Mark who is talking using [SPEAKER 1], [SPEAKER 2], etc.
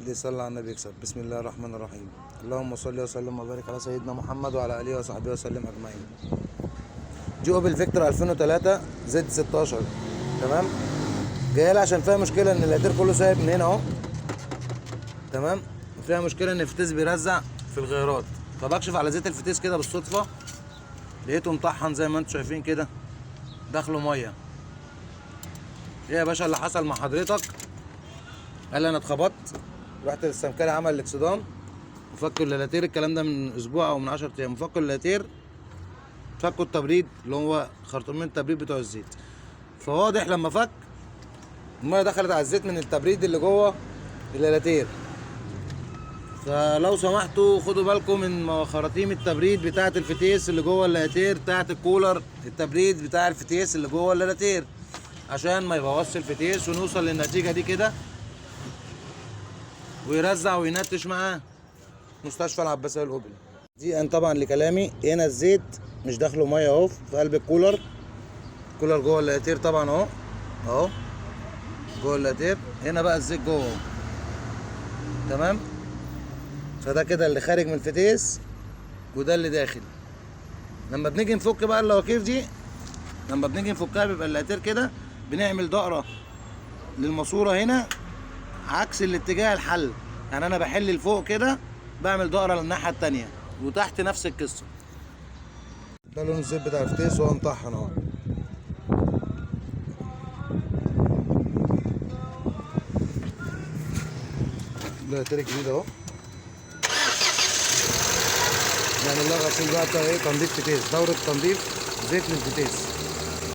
[SPEAKER 1] اللي يصلي على النبي يكسب. بسم الله الرحمن الرحيم. اللهم صل وسلم وبارك على سيدنا محمد وعلى اله وصحبه وسلم اجمعين. دي اوبل فيكتور 2003 زد 16. تمام. جايه لي عشان فيها مشكله ان اللاتير كله سايب من هنا اهو. تمام. وفيها مشكله ان الفتيس بيرزع في الغيارات، فبكشف على زيت الفتيس كده بالصدفه لقيته مطحن زي ما انتم شايفين كده، داخله ميه. ايه يا باشا اللي حصل مع حضرتك؟ قال لي انا اتخبطت، رحت للسمكري عمل الاكسدام وفكوا اللاتير. الكلام ده من اسبوع او من 10 ايام. فكوا اللاتير، فكوا التبريد اللي هو خرطومين التبريد بتوع الزيت. فواضح لما فك الميه دخلت على الزيت من التبريد اللي جوه اللاتير. فلو سمحتوا خدوا بالكم من خراطيم التبريد بتاعه الفتيس اللي جوه اللاتير بتاعه الكولر، التبريد بتاع الفتيس اللي جوه اللاتير، عشان ما يبوظش الفتيس ونوصل للنتيجه دي كده ويرزع وينتش معاه. مستشفى العباسيه الاوبل دي. ان طبعا لكلامي هنا الزيت مش داخله ميه اهو في قلب الكولر. الكولر جوه اللاتير طبعا اهو اهو جوه اللاتير. هنا بقى الزيت جوه اهو. تمام. فده كده اللي خارج من الفتيس وده اللي داخل. لما بنيجي نفك بقى اللواكير دي، لما بنيجي نفكها بيبقى اللاتير كده بنعمل دقره للماسوره هنا عكس الاتجاه الحل. يعني انا بحل لفوق كده، بعمل دقره للناحيه التانيه، وتحت نفس القصه. ده لون الزيت بتاع الفتيس وهو مطحن اهو. ده اللاتير الجديد اهو. نعمل لها غسيل بقى بتاع ايه؟ تنظيف فتيس، دوره تنظيف زيت للفتيس.